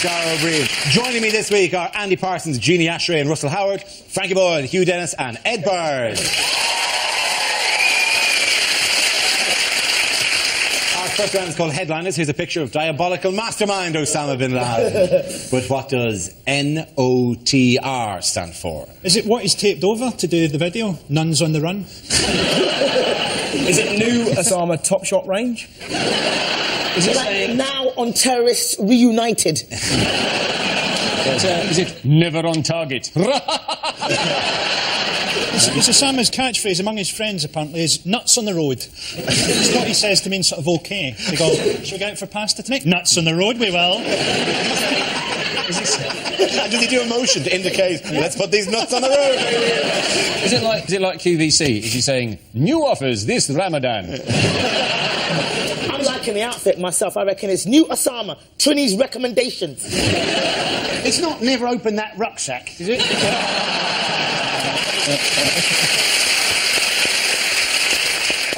Dara O'Brien. Joining me this week are Andy Parsons, Jeannie Ashray and Russell Howard, Frankie Boyle, Hugh Dennis and Ed Byrne. Our first round is called Headliners. Here's a picture of diabolical mastermind Osama bin Laden. But what does NOTR stand for? Is it what is taped over to do the video? Nuns on the Run? Is it new Osama Top Shot range? Is it saying now on terrorists reunited? Is it never on target? It's Osama's catchphrase among his friends, apparently, is nuts on the road. It's what he says to mean sort of okay. They go, shall we go out for pasta tonight? Nuts on the road, we will. Does he do a motion to indicate, let's put these nuts on the road? Is it like QVC? Is he saying, new offers this Ramadan? I'm liking the outfit myself. I reckon it's new Osama, Trini's recommendations. It's not never open that rucksack, is it?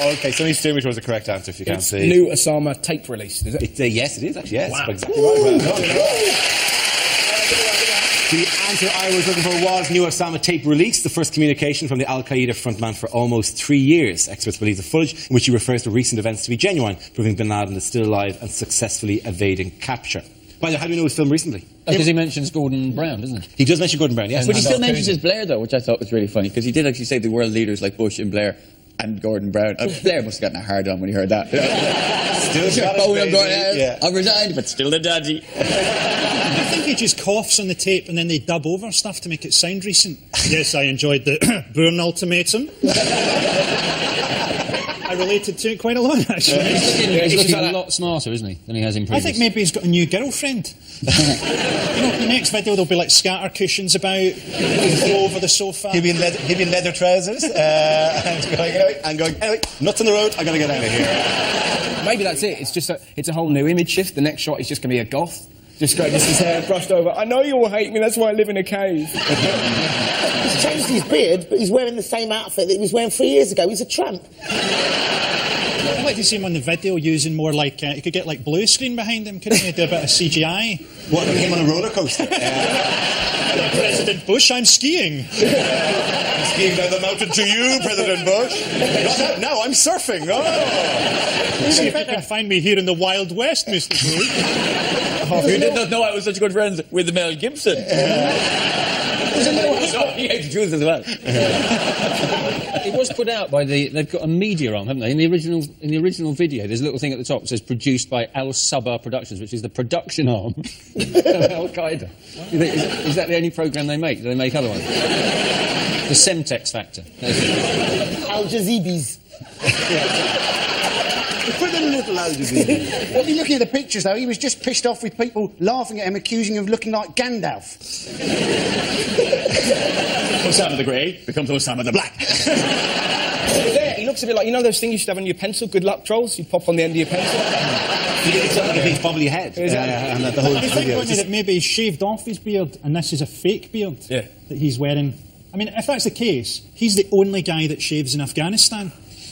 OK, somebody steer me towards the correct answer if you can't see. New Osama tape release, is it? Yes, it is, actually, yes. Wow. Exactly right. The answer I was looking for was new Osama tape release, the first communication from the Al-Qaeda frontman for almost 3 years. Experts believe the footage, in which he refers to recent events to be genuine, proving bin Laden is still alive and successfully evading capture. By the way, how do we know his film recently? Because he mentions Gordon Brown, doesn't he? He does mention Gordon Brown, yes. But he still mentions Blair, though, which I thought was really funny, because he did actually say the world leaders like Bush and Blair and Gordon Brown. Blair must have gotten a hard on when he heard that. Still Scottish, yeah. I resigned, but still a daddy. I think he just coughs on the tape and then they dub over stuff to make it sound recent. Yes, I enjoyed the Bourne ultimatum. I related to it quite a lot, actually. He's looking a lot smarter, isn't he, than he has in previous. I think maybe he's got a new girlfriend. You know, the next video there'll be like scatter cushions about, all over the sofa. He'll be in leather trousers and going, anyway, nuts on the road, I'm going to get out of here. Maybe that's it. It's just it's a whole new image shift. The next shot is just going to be a goth. Just his hair brushed over. I know you all hate me, that's why I live in a cave. He's changed his beard, but he's wearing the same outfit that he was wearing 3 years ago. He's a tramp. I'd like to see him on the video using more like... he could get like blue screen behind him, couldn't he? Do a bit of CGI. What, him on a roller coaster? President Bush, I'm skiing. Skiing down the mountain to you, President Bush. No, I'm surfing. Oh. See if you can find me here in the Wild West, Mr. Bush. You did not know I was such good friends with Mel Gibson. He hates Jews as well. It was put out by they've got a media arm, haven't they? In the original video, there's a little thing at the top that says produced by Al Sabah Productions, which is the production arm of Al-Qaeda. Is that the only programme they make? Do they make other ones? The Semtex Factor. Al Jazeebis. Put the little Al Jazeera. Well, you're looking at the pictures, though. He was just pissed off with people laughing at him, accusing him of looking like Gandalf. Osama the Grey becomes Osama the Black. There, he looks a bit like, you know those things you used to have on your pencil, good luck trolls? You pop on the end of your pencil. It's like a big bubbly head. And the whole I think video. that maybe he's shaved off his beard and this is a fake beard that he's wearing. I mean, if that's the case, he's the only guy that shaves in Afghanistan.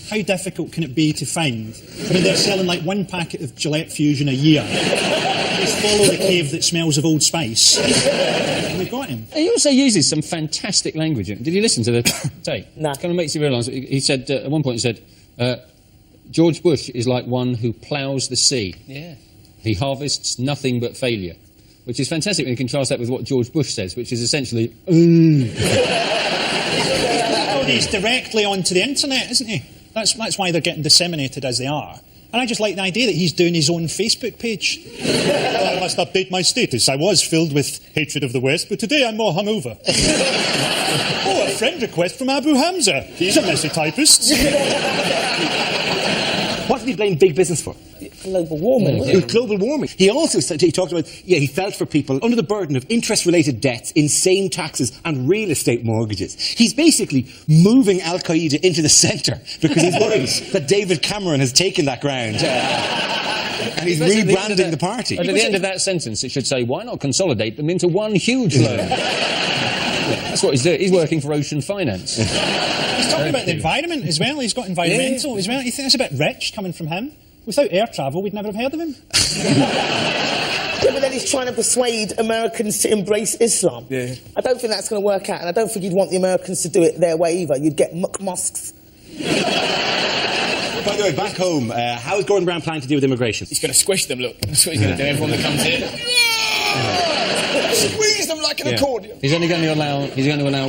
How difficult can it be to find? I mean, they're selling like 1 packet of Gillette Fusion a year. Just follow the cave that smells of Old Spice. And we've got him. He also uses some fantastic language. Did you listen to the tape? No. It kind of makes you realise. He said, at one point he said, George Bush is like one who ploughs the sea. Yeah. He harvests nothing but failure. Which is fantastic when you contrast that with what George Bush says, which is essentially, He's directly onto the internet, isn't he? That's why they're getting disseminated as they are. And I just like the idea that he's doing his own Facebook page. Well, I must update my status. I was filled with hatred of the West, but today I'm more hungover. Oh, a friend request from Abu Hamza. He's a messy typist. What did he blame big business for? Global warming. Global warming. He also said, he talked about, he felt for people under the burden of interest-related debts, insane taxes and real estate mortgages. He's basically moving Al-Qaeda into the centre because he's worried that David Cameron has taken that ground. And he's rebranding the party. At the end of that sentence, it should say, why not consolidate them into one huge loan? That's what he's doing. He's working for Ocean Finance. He's talking about the environment as well. He's got environmental as well. You think that's a bit rich coming from him? Without air travel, we'd never have heard of him. Yeah, but then he's trying to persuade Americans to embrace Islam. Yeah. I don't think that's going to work out, and I don't think you'd want the Americans to do it their way either. You'd get mosques. By the way, back home, how is Gordon Brown planning to deal with immigration? He's going to squish them, look. That's what he's going to do, everyone that comes in. Squeeze them like an accordion. He's only going to allow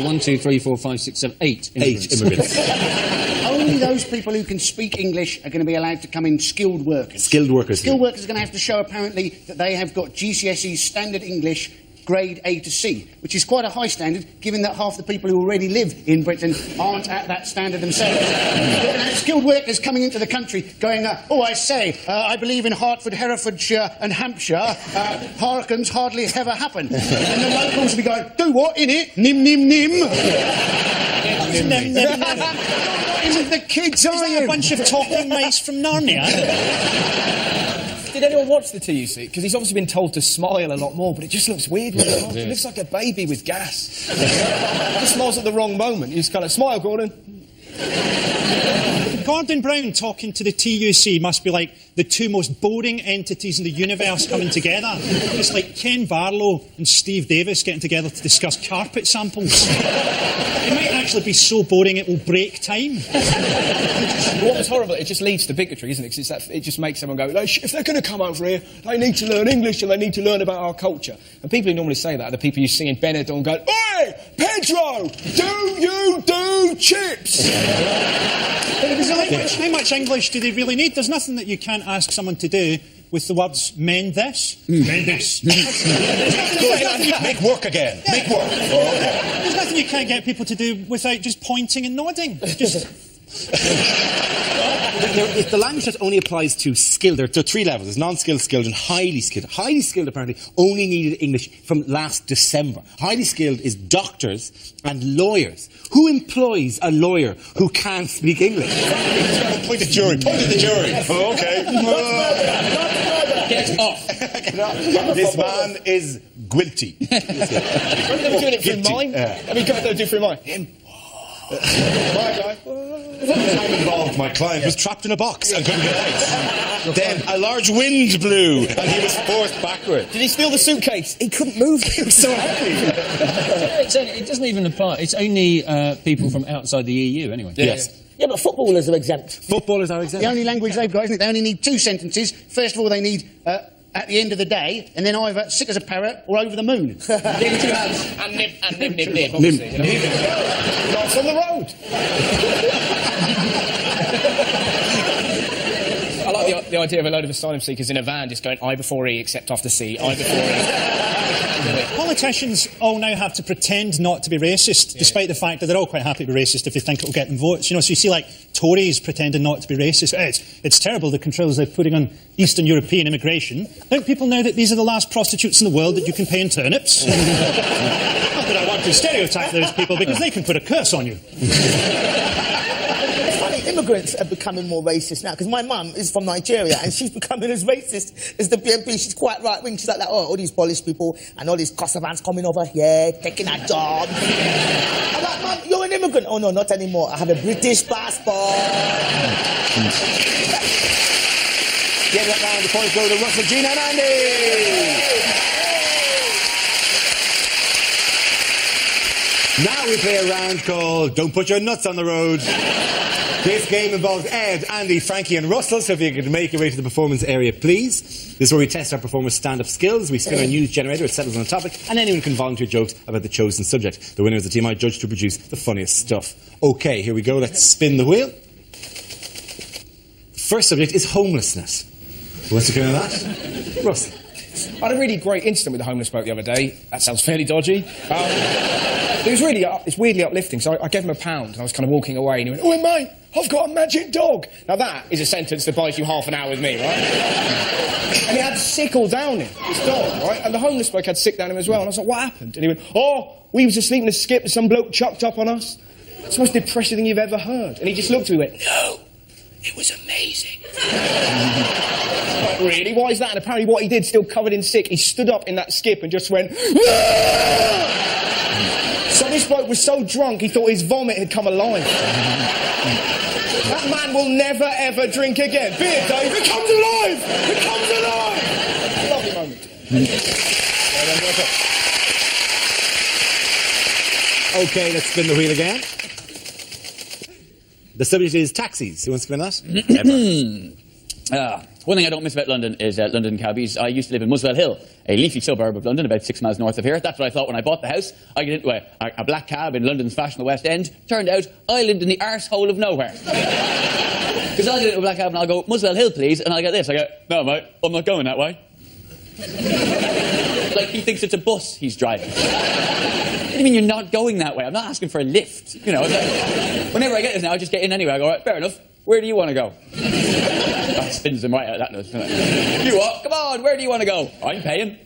1, 2, 3, 4, 5, 6, 7, 8 immigrants. 8 immigrants. Only those people who can speak English are going to be allowed to come in skilled workers. Skilled workers. Skilled workers are going to have to show, apparently, that they have got GCSE standard English grade A to C, which is quite a high standard, given that half the people who already live in Britain aren't at that standard themselves. You're going to have skilled workers coming into the country going, oh, I say, I believe in Hertford, Herefordshire and Hampshire, Harkins hardly ever happen. And the locals will be going, do what, in it? Nim, nim, nim. Nim, nim, nim. Isn't the kids, are Is that you? a bunch of talking mice from Narnia? Did anyone watch the TUC? Because he's obviously been told to smile a lot more, but it just looks weird when he smiles. He looks like a baby with gas. He just smiles at the wrong moment. He's kind of, smile, Gordon. Gordon Brown talking to the TUC must be like the two most boring entities in the universe coming together. It's like Ken Barlow and Steve Davis getting together to discuss carpet samples. It might actually be so boring it will break time. What was horrible, it just leads to bigotry, isn't it? 'Cause it just makes someone go, if they're going to come over here, they need to learn English and they need to learn about our culture. And people who normally say that are the people you see in Benidorm going, Oi, Pedro, do you do chips? How much English do they really need? There's nothing that you can't ask someone to do with the words mend this. Mend this. Make work again. Yeah. Make work. There's nothing you can't get people to do without just pointing and nodding. Just... The language that only applies to skilled. There are 3 levels. There's non-skilled, skilled, and highly skilled. Highly skilled, apparently, only needed English from last December. Highly skilled is doctors and lawyers. Who employs a lawyer who can't speak English? Point at the jury. Point at the jury. Oh, okay. Get off. Get off. This man is guilty. What are they doing it through mine? I mean, can't they do it through mine? Him. My guy. I'm involved. My client was trapped in a box and couldn't get out. Then a large wind blew and he was forced backward. Did he steal the suitcase? He couldn't move. He was so happy. It doesn't even apply. It's only people from outside the EU, anyway. Yes. Yeah, but footballers are exempt. Footballers are exempt. The only language they've got, isn't it? They only need 2 sentences. First of all, they need at the end of the day, and then either sick as a parrot or over the moon. Then 2 hands. And nib, obviously. You know? Lights on the road. I like the idea of a load of asylum seekers in a van just going I before E except after C, I before E. Politicians all now have to pretend not to be racist, despite the fact that they're all quite happy to be racist if they think it'll get them votes. You know, so you see, like, Tories pretending not to be racist. It's terrible, the controls they're putting on Eastern European immigration. Don't people know that these are the last prostitutes in the world that you can pay in turnips? Not that I want to stereotype those people, because they can put a curse on you. Immigrants are becoming more racist now, because my mum is from Nigeria and she's becoming as racist as the BNP. She's quite right-wing. She's like, all these Polish people and all these Kosovans coming over here, taking our jobs. I'm like, Mum, you're an immigrant. Oh, no, not anymore. I have a British passport. Get that round. The points go to Russell, Gina and Andy. Now we play a round called Don't Put Your Nuts on the Road. This game involves Ed, Andy, Frankie and Russell, so if you could make your way to the performance area, please. This is where we test our performers' stand-up skills. We spin our news generator, it settles on a topic, and anyone can volunteer jokes about the chosen subject. The winner is the team I judge to produce the funniest stuff. OK, here we go. Let's spin the wheel. The first subject is homelessness. What's the kind of that? Russell. I had a really great incident with the homeless bloke the other day. That sounds fairly dodgy. It was really, it's weirdly uplifting. So I gave him £1 and I was kind of walking away and he went, "Oh, mate, I've got a magic dog." Now that is a sentence that buys you half an hour with me, right? And he had sickle down him, this dog, right? And the homeless bloke had sick down him as well. And I was like, "What happened?" And he went, "Oh, we was asleep in the skip and some bloke chucked up on us. It's the most depressing thing you've ever heard." And he just looked at me and went, "No, it was amazing." Like, really? Why is that? And apparently what he did, still covered in sick, he stood up in that skip and just went, "Ah!" So this bloke was so drunk he thought his vomit had come alive. That man will never ever drink again. Beer, Dave, it comes alive! It comes alive! Lovely moment. OK, let's spin the wheel again. The subject is taxis. Who wants to spin that? One thing I don't miss about London is London cabbies. I used to live in Muswell Hill, a leafy suburb of London, about 6 miles north of here. That's what I thought when I bought the house. I get into a black cab in London's fashionable West End. Turned out I lived in the arsehole of nowhere. Because I'll get into a black cab and I'll go, Muswell Hill, please, and I'll get this. I go, no, mate, I'm not going that way. Like he thinks it's a bus he's driving. What do you mean you're not going that way? I'm not asking for a lift. You know, whenever I get this now, I just get in anyway. I go, right, fair enough. Where do you want to go? That spins them right out, that does. You what? Come on, where do you want to go? I'm paying.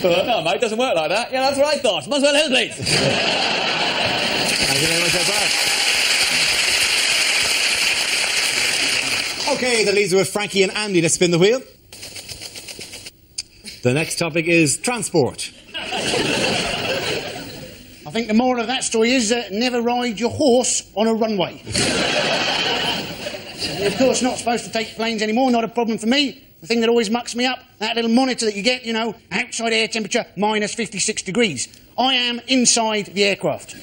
No, mate, doesn't work like that. Yeah, that's what I thought. Muswell Hill, please. Thank you very much, Brad. OK, the leads are with Frankie and Andy. Let's spin the wheel. The next topic is transport. I think the moral of that story is never ride your horse on a runway. You're, of course, not supposed to take planes anymore, not a problem for me. The thing that always mucks me up, that little monitor that you get, you know, outside air temperature minus 56 degrees. I am inside the aircraft.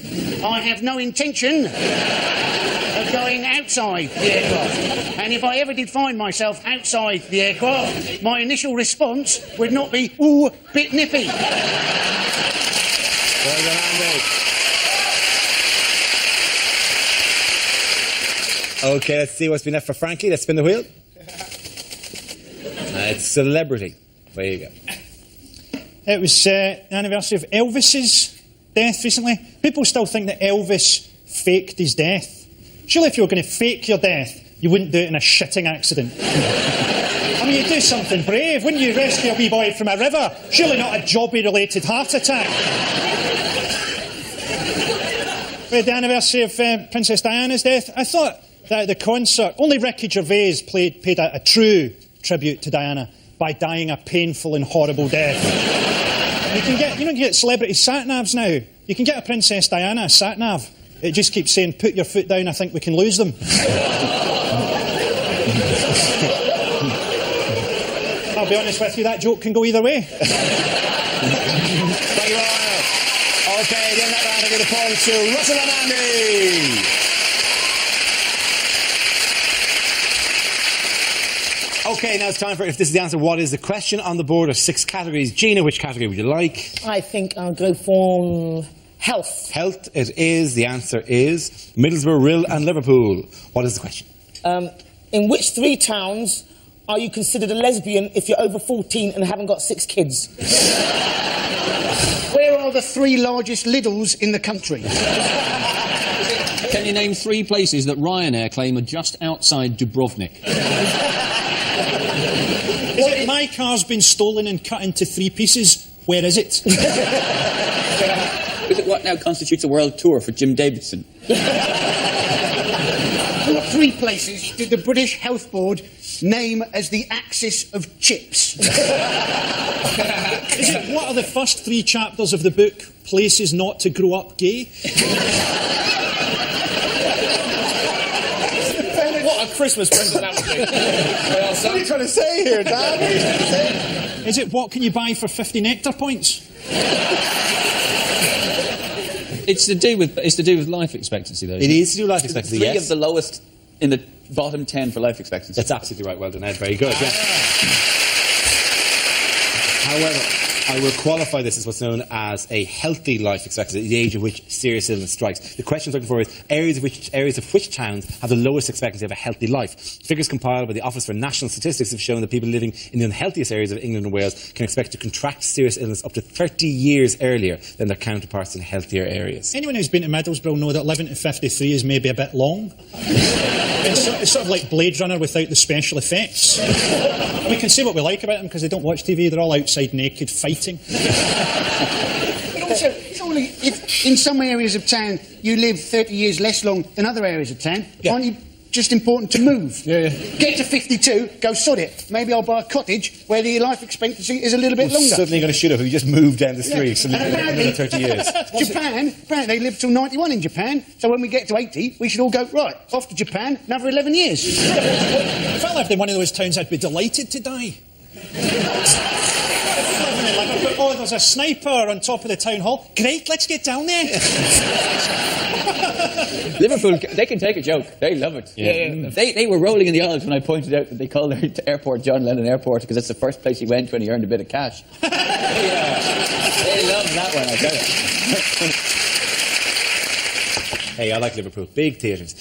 I have no intention of going outside the aircraft. And if I ever did find myself outside the aircraft, my initial response would not be, ooh, bit nippy. Well done, Andy. OK, let's see what's been left for Frankie. Let's spin the wheel. It's celebrity. There you go. It was the anniversary of Elvis's death recently. People still think that Elvis faked his death. Surely if you were going to fake your death, you wouldn't do it in a shitting accident. I mean, you'd do something brave, wouldn't you? Rescue a wee boy from a river. Surely not a jobby-related heart attack. With the anniversary of Princess Diana's death, I thought that at the concert, only Ricky Gervais paid a true tribute to Diana by dying a painful and horrible death. You can get celebrity sat-navs now. You can get a Princess Diana sat-nav. It just keeps saying, put your foot down, I think we can lose them. I'll be honest with you, that joke can go either way. Thank you, Ryan. OK, the end of that round, I give the point to Russell and Andy. OK, now it's time for, if this is the answer, what is the question on the board of 6 categories? Gina, which category would you like? I think I'll go for health. Health it is. The answer is Middlesbrough, Rill and Liverpool. What is the question? In which 3 towns are you considered a lesbian if you're over 14 and haven't got 6 kids? Where are the 3 largest Lidls in the country? Can you name 3 places that Ryanair claim are just outside Dubrovnik? Is it my car's been stolen and cut into 3 pieces? Where is it? Is it what now constitutes a world tour for Jim Davidson? What 3 places did the British Health Board name as the axis of chips? Is it, what are the first 3 chapters of the book, Places Not to Grow Up Gay? What a Christmas present that would be. What are you trying to say here, Dan? Is it, what can you buy for 50 nectar points? It's to do with life expectancy, though. It is to do with life expectancy, 3 yes. of the lowest in the bottom 10 for life expectancy. That's absolutely right. Well done, Ed. Very good. Yeah. However, I will qualify this as what's known as a healthy life expectancy, the age at which serious illness strikes. The question I'm looking for is areas of which towns have the lowest expectancy of a healthy life. Figures compiled by the Office for National Statistics have shown that people living in the unhealthiest areas of England and Wales can expect to contract serious illness up to 30 years earlier than their counterparts in healthier areas. Anyone who's been to Middlesbrough know that living to 53 is maybe a bit long. It's sort of like Blade Runner without the special effects. We can say what we like about them because they don't watch TV. They're all outside naked fighting. But also, surely, if in some areas of town you live 30 years less long than other areas of town, aren't you just important to move? Yeah. Get to 52, go sod it. Maybe I'll buy a cottage where the life expectancy is a little bit longer. Suddenly going to shoot up if you just moved down the street And for another 30 years. Japan, they live till 91 in Japan, so when we get to 80, we should all go, right, off to Japan, another 11 years. If I lived in one of those towns, I'd be delighted to die. Oh, there's a sniper on top of the town hall. Great, let's get down there. Liverpool, they can take a joke. They love it. Yeah. They were rolling in the aisles when I pointed out that they call their airport John Lennon Airport because that's the first place he went when he earned a bit of cash. They love that one, I tell you. Hey, I like Liverpool. Big theatres.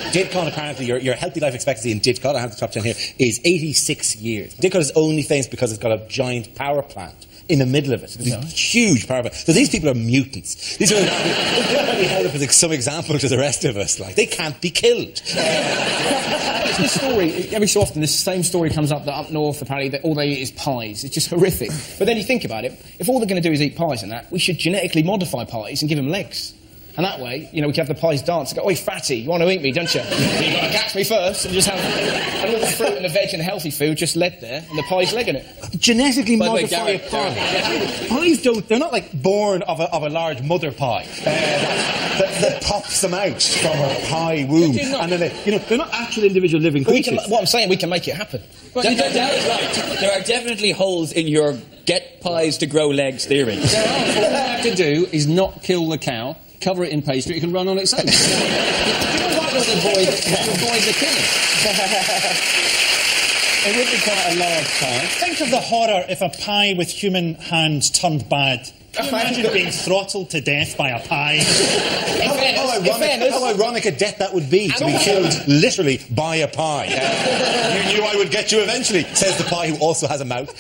Didcot, apparently, your healthy life expectancy in Didcot, I have the top 10 here, is 86 years. Didcot is only famous because it's got a giant power plant in the middle of it. It's a huge power plant. So these people are mutants. These are we held up as some example to the rest of us. Like, they can't be killed. It's the story. Every so often, this same story comes up that up north, apparently, that all they eat is pies. It's just horrific. But then you think about it, if all they're going to do is eat pies and that, we should genetically modify pies and give them legs. And that way, we can have the pies dance and go, oi, fatty, you want to eat me, don't you? You've got to catch me first and just have and all the fruit and the veg and healthy food just led there and the pie's legging it. Genetically By the way, modify a Gary, pie. Pies they're not like born of a large mother pie that pops them out from a pie womb. And then they're not actual individual living creatures. What I'm saying, we can make it happen. That is right. There are definitely holes in your get pies to grow legs theory. All you have to do is not kill the cow, cover it in pastry, it can run on its own. You know what will avoid the killing? It would be quite a large pie. Think of the horror if a pie with human hands turned bad. Can you imagine being throttled to death by a pie? How ironic a death that would be, to be killed literally by a pie. You knew I would get you eventually, says the pie who also has a mouth.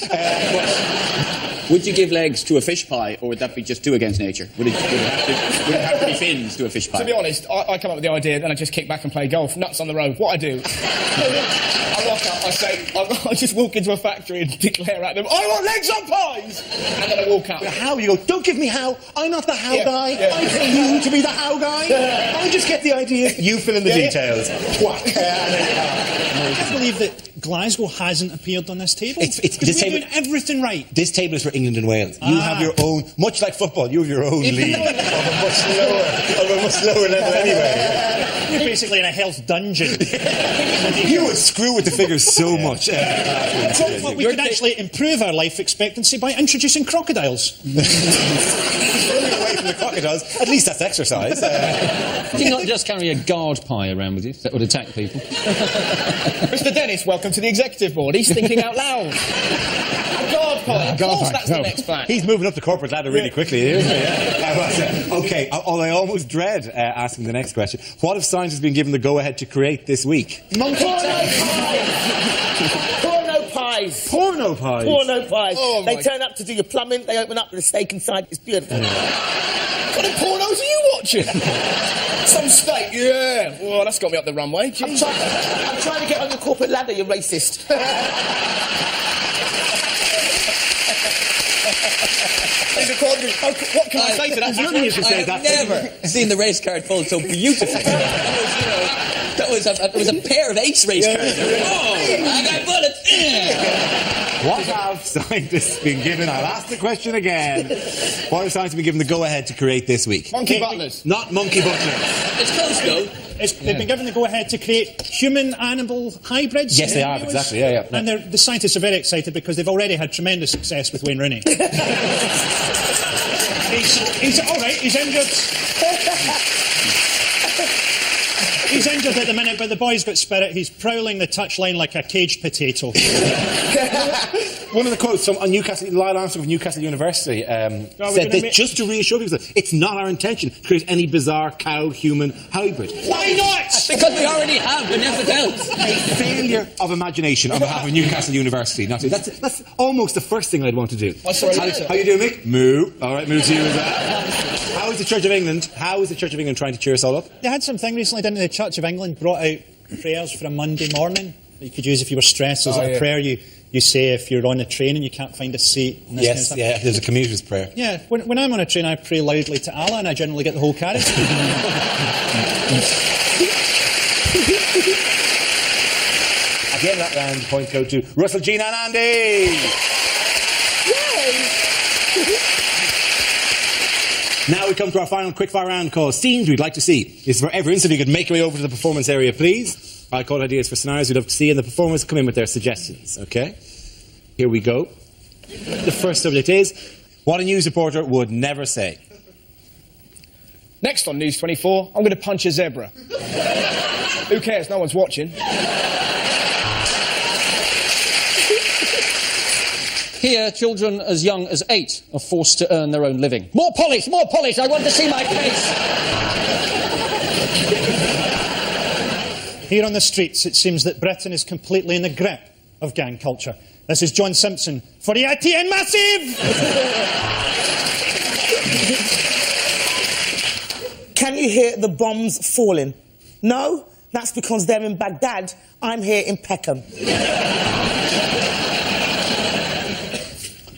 Would you give legs to a fish pie, or would that be just two against nature? Would it have to be fins to a fish pie? To be honest, I come up with the idea, then I just kick back and play golf, nuts on the road. What I do, I rock up, I just walk into a factory and declare at them, I want legs on pies! And then I walk out. How? You go, don't give me how. I'm not the how guy. Yeah. I pay you to be the how guy. I just get the idea. You fill in the details. Whack. I can't believe that Glasgow hasn't appeared on this table. This we're table, doing everything right. This table is for England and Wales. You have your own, much like football, you have your own league of a much lower level anyway. You're basically in a health dungeon. You would screw with the figures so much. Well, we could actually improve our life expectancy by introducing crocodiles. Running away from the crocodiles, at least that's exercise. Could you not just carry a guard pie around with you that would attack people? Mr. Dennis, welcome to the executive board. He's thinking out loud. A guard pie. Of course that's the next plan. He's moving up the corporate ladder really quickly, isn't he? Okay, I almost dread asking the next question. What have scientists been given the go-ahead to create this week? Porno pies. Porno pies? Porno pies. Oh, they turn up to do your plumbing, they open up with a steak inside. It's beautiful. What kind of pornos are you watching? Some steak, yeah. Well, that's got me up the runway. I'm trying to get on your corporate ladder, you racist. What can I say to that? I've never seen the race card fold so beautifully. That was a pair of ace race cards. Oh, I got bullets. What have scientists been given? I'll ask the question again. What have scientists been given the go-ahead to create this week? Monkey butlers. Not monkey butlers. It's close, though. They've been given the go-ahead to create human-animal hybrids. Yes, they have, exactly, yeah. And the scientists are very excited because they've already had tremendous success with Wayne Rooney. He's all right, he's injured. He's injured at the minute, but the boy's got spirit. He's prowling the touchline like a caged potato. One of the quotes from Lyle Armstrong of Newcastle University said that just to reassure people, it's not our intention to create any bizarre cow-human hybrid. Why not? Because we already have Vanessa Belts. A failure of imagination on behalf of Newcastle University. That's almost the first thing I'd want to do. I saw it later. How you doing, Mick? Moo. All right, moo to you as well. How is the Church of England trying to cheer us all up? They had something recently, didn't they? The Church of England brought out prayers for a Monday morning that you could use if you were stressed. There's a prayer you say if you're on a train and you can't find a seat. And yes, kind of there's a commuter's prayer. Yeah, when I'm on a train, I pray loudly to Allah and I generally get the whole carriage. Again, that round points go to Russell, Jean and Andy. Now we come to our final quickfire round called Scenes We'd Like to See. This is for everyone, so if you could make your way over to the performance area, please. I call ideas for scenarios we'd love to see, and the performers come in with their suggestions, okay? Here we go. The first subject is what a news reporter would never say. Next on News 24, I'm going to punch a zebra. Who cares? No one's watching. Here, children as young as 8 are forced to earn their own living. More polish! More polish! I want to see my face! Here on the streets, it seems that Britain is completely in the grip of gang culture. This is John Simpson for EITN Massive! Can you hear the bombs falling? No? That's because they're in Baghdad. I'm here in Peckham.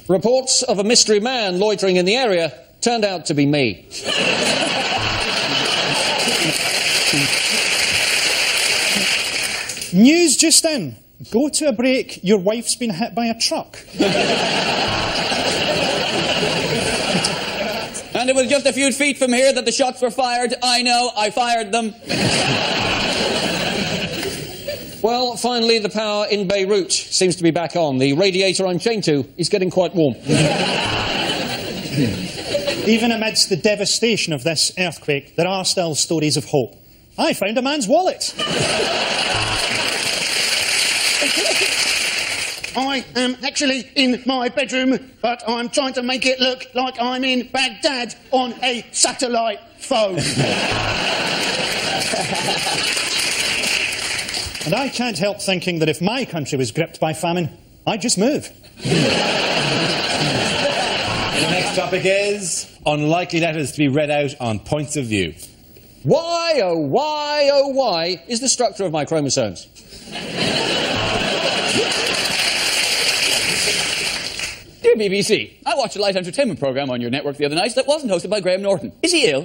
Reports of a mystery man loitering in the area turned out to be me. News just in. Go to a break, your wife's been hit by a truck. And it was just a few feet from here that the shots were fired. I know, I fired them. Well, finally, the power in Beirut seems to be back on. The radiator I'm chained to is getting quite warm. Even amidst the devastation of this earthquake, there are still stories of hope. I found a man's wallet. I am actually in my bedroom, but I'm trying to make it look like I'm in Baghdad on a satellite phone. And I can't help thinking that if my country was gripped by famine, I'd just move. The next topic is unlikely letters to be read out on points of view. Why, oh why is the structure of my chromosomes? Dear BBC, I watched a light entertainment programme on your network the other night that wasn't hosted by Graham Norton. Is he ill?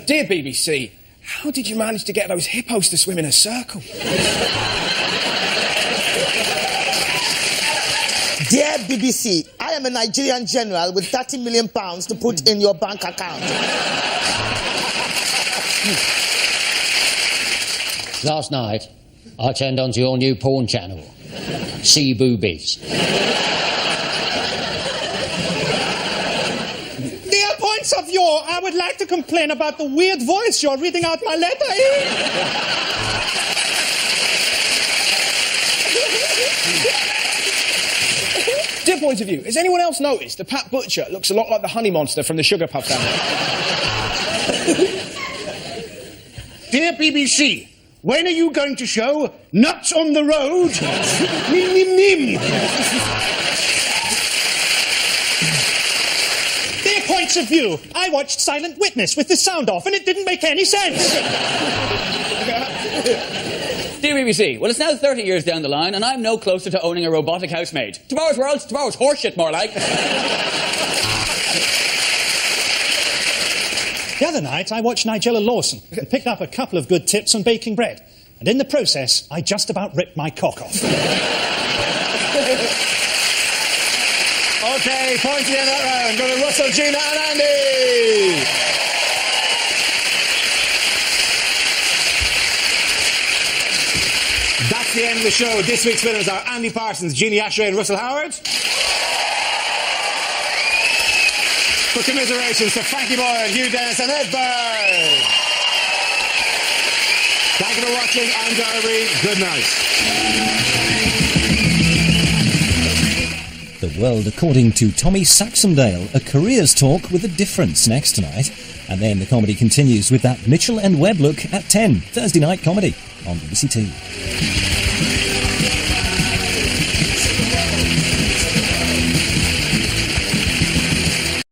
Dear BBC, how did you manage to get those hippos to swim in a circle? Dear BBC, I am a Nigerian general with £30 million to put in your bank account. Last night, I turned onto your new porn channel, See Boobies. Dear points of view, I would like to complain about the weird voice you're reading out my letter in. Dear point of view, has anyone else noticed that Pat Butcher looks a lot like the honey monster from the Sugar Puff family? Dear BBC, when are you going to show Nuts on the Road? Nim, nim, nim. Dear points of view, I watched Silent Witness with the sound off and it didn't make any sense. Dear BBC, well, it's now 30 years down the line, and I'm no closer to owning a robotic housemaid. Tomorrow's world, tomorrow's horseshit, more like. The other night, I watched Nigella Lawson and picked up a couple of good tips on baking bread. And in the process, I just about ripped my cock off. OK, points in that round. Go to Russell, Gina and Andy. That's the end of the show. This week's winners are Andy Parsons, Jeannie Ashray and Russell Howard. For commiserations to Frankie Boyle, Hugh Dennis and Ed Byrne. Thank you for watching. I'm Darby. Good night. The World According to Tommy Saxondale, a careers talk with a difference next tonight. And then the comedy continues with that Mitchell and Webb look at 10, Thursday night comedy on BBC Two.